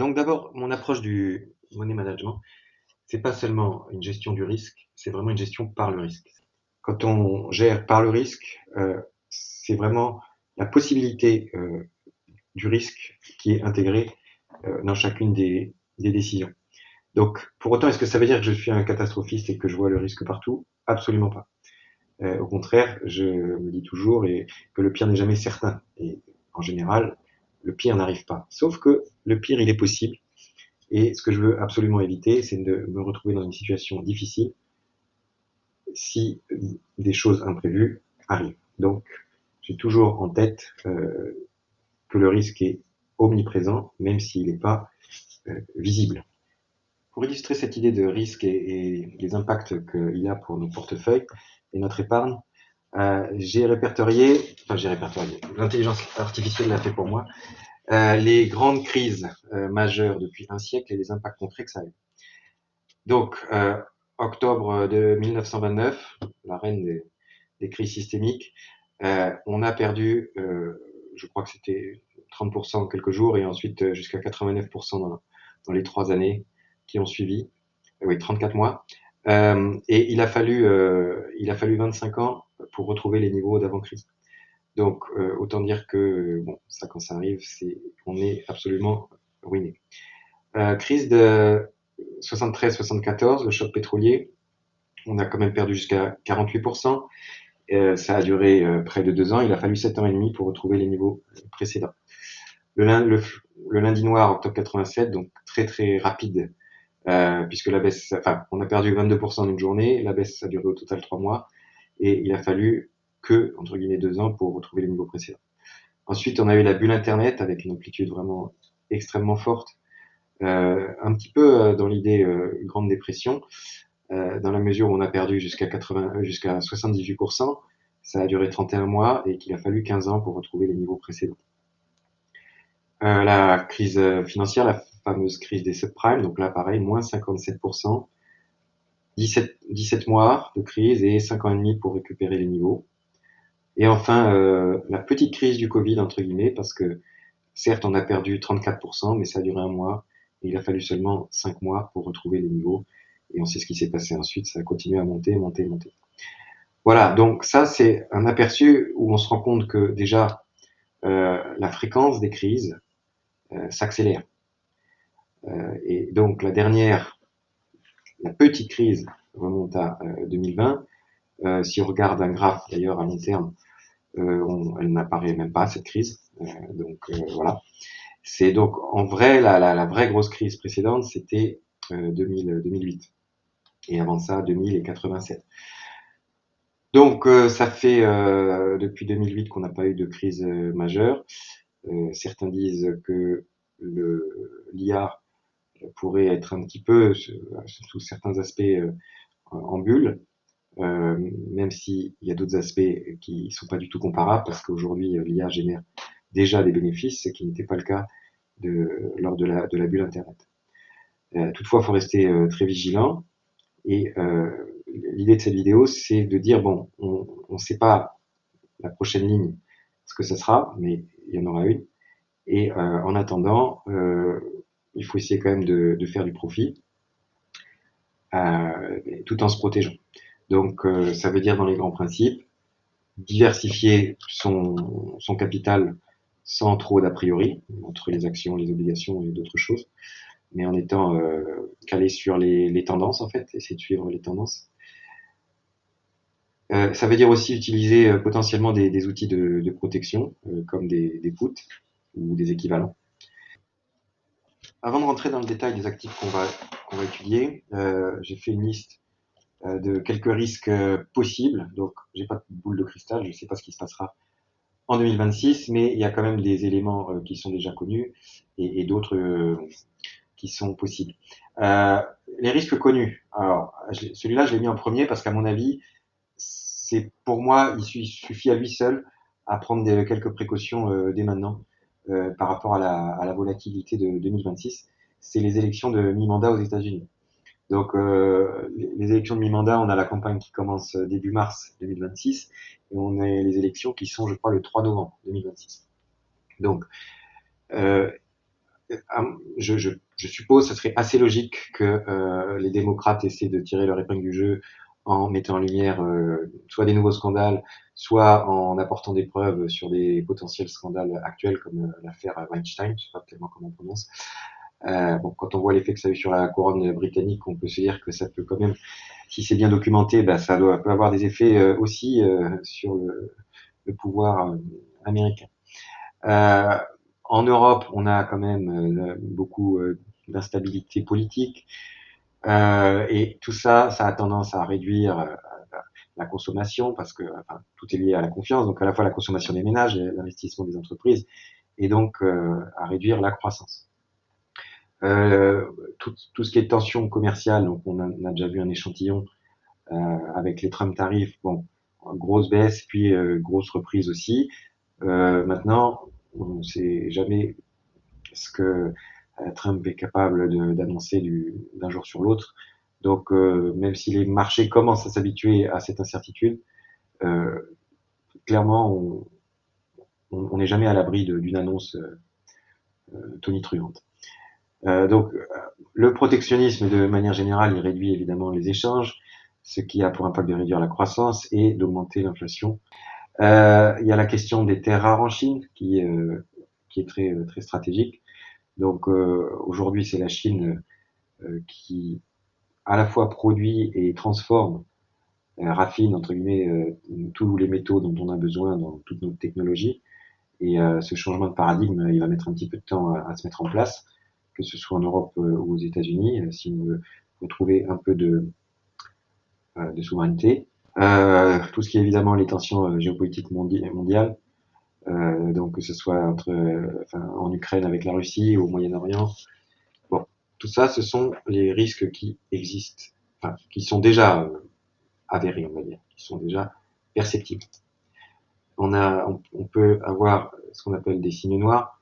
Donc d'abord, mon approche du money management, c'est pas seulement une gestion du risque, c'est vraiment une gestion par le risque. Quand on gère par le risque, c'est vraiment la possibilité du risque qui est intégrée dans chacune des décisions. Donc, pour autant, est-ce que ça veut dire que je suis un catastrophiste et que je vois le risque partout? Absolument pas. Au contraire, je me dis toujours que le pire n'est jamais certain. Et en général, le pire n'arrive pas. Sauf que le pire, il est possible. Et ce que je veux absolument éviter, c'est de me retrouver dans une situation difficile si des choses imprévues arrivent. Donc, j'ai toujours en tête que le risque est omniprésent, même s'il n'est pas visible. Pour illustrer cette idée de risque et les impacts qu'il a pour nos portefeuilles et notre épargne, j'ai répertorié, l'intelligence artificielle l'a fait pour moi, les grandes crises majeures depuis un siècle et les impacts concrets que ça a eu. Donc, octobre de 1929, la reine des crises systémiques, on a perdu, je crois que c'était 30% en quelques jours et ensuite jusqu'à 89% dans les 3 années qui ont suivi. Oui, 34 mois. Et il a fallu 25 ans pour retrouver les niveaux d'avant-crise. Donc, autant dire que, bon, ça, quand ça arrive, on est absolument ruiné. Crise de 73-74, le choc pétrolier, on a quand même perdu jusqu'à 48%. Ça a duré près de 2 ans. Il a fallu 7 ans et demi pour retrouver les niveaux précédents. Le lundi noir, octobre 87, donc très très rapide, puisque la baisse, enfin, on a perdu 22% d'une journée. La baisse a duré au total 3 mois. Et il a fallu que, entre guillemets, 2 ans pour retrouver les niveaux précédents. Ensuite, on a eu la bulle Internet avec une amplitude vraiment extrêmement forte. Un petit peu dans l'idée Grande Dépression, dans la mesure où on a perdu jusqu'à 78%, ça a duré 31 mois et qu'il a fallu 15 ans pour retrouver les niveaux précédents. La crise financière, la fameuse crise des subprimes, donc là pareil, moins 57%, 17 mois de crise et 5 ans et demi pour récupérer les niveaux. Et enfin, la petite crise du Covid, entre guillemets, parce que certes on a perdu 34%, mais ça a duré un mois et il a fallu seulement 5 mois pour retrouver les niveaux. Et on sait ce qui s'est passé ensuite, ça a continué à monter. Voilà, donc ça c'est un aperçu où on se rend compte que déjà la fréquence des crises s'accélère. Et donc la petite crise remonte à 2020. Si on regarde un graphe d'ailleurs à long terme, elle n'apparaît même pas cette crise. Voilà. C'est donc en vrai la vraie grosse crise précédente, c'était 2008. Et avant ça, 2000 et 87. Donc ça fait depuis 2008 qu'on n'a pas eu de crise majeure. Certains disent que l'IA pourrait être un petit peu, sous certains aspects, en bulle, même s'il y a d'autres aspects qui sont pas du tout comparables, parce qu'aujourd'hui l'IA génère déjà des bénéfices, ce qui n'était pas le cas lors de la bulle Internet. Toutefois, il faut rester très vigilant. Et l'idée de cette vidéo, c'est de dire, bon, on ne sait pas la prochaine ligne, ce que ça sera, mais il y en aura une. Et en attendant, il faut essayer quand même de faire du profit, tout en se protégeant. Donc, ça veut dire dans les grands principes, diversifier son capital sans trop d'a priori, entre les actions, les obligations et d'autres choses, mais en étant calé sur les tendances, en fait, essayer de suivre les tendances. Ça veut dire aussi utiliser potentiellement des outils de protection, comme des puts ou des équivalents. Avant de rentrer dans le détail des actifs qu'on va étudier, j'ai fait une liste de quelques risques possibles. Donc, j'ai pas de boule de cristal, je ne sais pas ce qui se passera en 2026, mais il y a quand même des éléments qui sont déjà connus et d'autres qui sont possibles. Les risques connus. Alors, celui-là, je l'ai mis en premier parce qu'à mon avis, c'est pour moi, il suffit à lui seul à prendre quelques précautions dès maintenant par rapport à la volatilité de 2026. C'est les élections de mi-mandat aux États-Unis. Donc, les élections de mi-mandat, on a la campagne qui commence début mars 2026 et on a les élections qui sont, je crois, le 3 novembre 2026. Donc, je suppose, ce serait assez logique que les démocrates essaient de tirer leur épingle du jeu en mettant en lumière soit des nouveaux scandales, soit en apportant des preuves sur des potentiels scandales actuels comme l'affaire Weinstein, je sais pas tellement comment on prononce. Bon, quand on voit l'effet que ça a eu sur la couronne britannique, on peut se dire que ça peut quand même, si c'est bien documenté, bah, peut avoir des effets aussi sur le pouvoir américain. Euh, En Europe, on a quand même beaucoup d'instabilité politique et tout ça, ça a tendance à réduire la consommation parce que enfin, tout est lié à la confiance, donc à la fois la consommation des ménages et l'investissement des entreprises, et donc à réduire la croissance. Euh, tout ce qui est tension commerciale, donc on a déjà vu un échantillon avec les Trump tarifs, bon, grosse baisse puis grosse reprise aussi. Maintenant, on ne sait jamais ce que Trump est capable d'annoncer d'un jour sur l'autre. Donc, même si les marchés commencent à s'habituer à cette incertitude, euh, clairement, on n'est jamais à l'abri d'une annonce tonitruante. Donc, le protectionnisme, de manière générale, il réduit évidemment les échanges, ce qui a pour impact de réduire la croissance et d'augmenter l'inflation. Il y a la question des terres rares en Chine, qui est très stratégique. Donc, aujourd'hui, c'est la Chine qui à la fois produit et transforme, raffine entre guillemets tous les métaux dont on a besoin dans toute notre technologie. Et ce changement de paradigme, il va mettre un petit peu de temps à se mettre en place, que ce soit en Europe ou aux États-Unis, si on veut retrouver un peu de souveraineté. Tout ce qui est évidemment les tensions géopolitiques mondiales, donc que ce soit en Ukraine avec la Russie, au Moyen-Orient. Bon, tout ça, ce sont les risques qui existent, enfin, qui sont déjà avérés, on va dire, qui sont déjà perceptibles. On peut avoir ce qu'on appelle des signes noirs,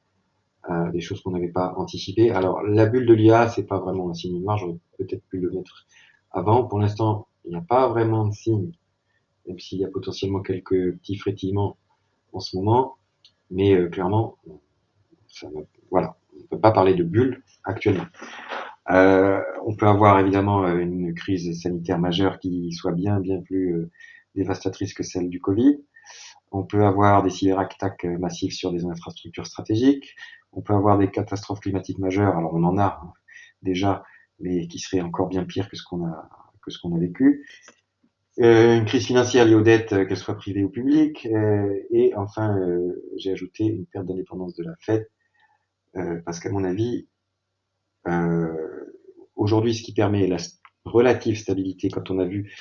des choses qu'on n'avait pas anticipées. Alors, la bulle de l'IA, c'est pas vraiment un signe noir, j'aurais peut-être pu le mettre avant. Pour l'instant, il n'y a pas vraiment de signe, même s'il y a potentiellement quelques petits frétillements en ce moment, mais clairement, ça, voilà, on ne peut pas parler de bulle actuellement. On peut avoir évidemment une crise sanitaire majeure qui soit bien plus dévastatrice que celle du Covid. On peut avoir des cyberattaques massives sur des infrastructures stratégiques. On peut avoir des catastrophes climatiques majeures. Alors on en a déjà, mais qui seraient encore bien pires que ce qu'on a vécu. Une crise financière liée aux dettes, qu'elles soient privées ou publiques. Et enfin, j'ai ajouté une perte d'indépendance de la Fed, parce qu'à mon avis, aujourd'hui, ce qui permet la relative stabilité, quand on a vu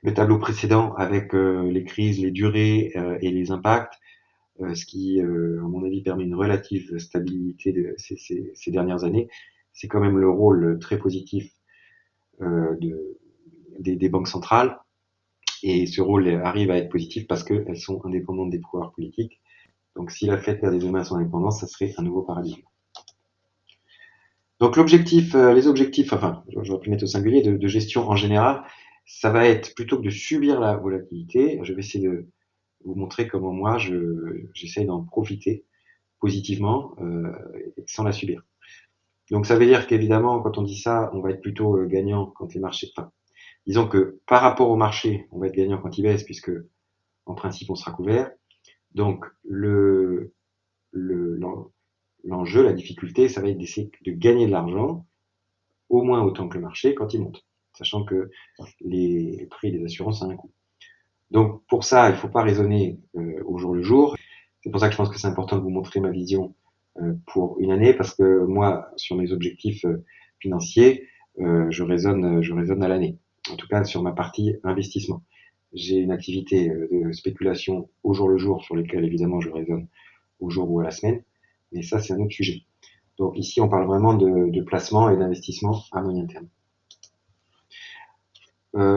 le tableau précédent avec les crises, les durées et les impacts, ce qui, à mon avis, permet une relative stabilité de ces dernières années, c'est quand même le rôle très positif des banques centrales. Et ce rôle arrive à être positif parce qu'elles sont indépendantes des pouvoirs politiques. Donc si la Fed perd demain son indépendance, ça serait un nouveau paradigme. Donc l'objectif, les objectifs, enfin, j'aurais pu mettre au singulier, de gestion en général, ça va être plutôt que de subir la volatilité, je vais essayer de vous montrer comment moi j'essaie d'en profiter positivement sans la subir. Donc ça veut dire qu'évidemment, quand on dit ça, on va être plutôt gagnant quand les marchés. Enfin, disons que par rapport au marché, on va être gagnant quand il baisse, puisque en principe on sera couvert. Donc l'enjeu, la difficulté, ça va être d'essayer de gagner de l'argent au moins autant que le marché quand il monte, sachant que les prix des assurances ont un coût. Donc pour ça, il ne faut pas raisonner au jour le jour. C'est pour ça que je pense que c'est important de vous montrer ma vision pour une année, parce que moi, sur mes objectifs financiers, je raisonne à l'année. En tout cas, sur ma partie investissement. J'ai une activité de spéculation au jour le jour sur lesquelles évidemment je raisonne au jour ou à la semaine, mais ça c'est un autre sujet. Donc ici on parle vraiment de placement et d'investissement à moyen terme.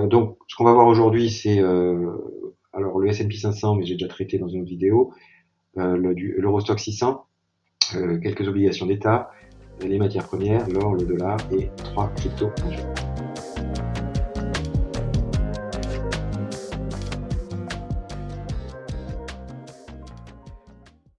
Donc ce qu'on va voir aujourd'hui c'est alors le S&P 500, mais j'ai déjà traité dans une autre vidéo, l'Eurostock 600, quelques obligations d'État, les matières premières, l'or, le dollar et 3 crypto-actifs.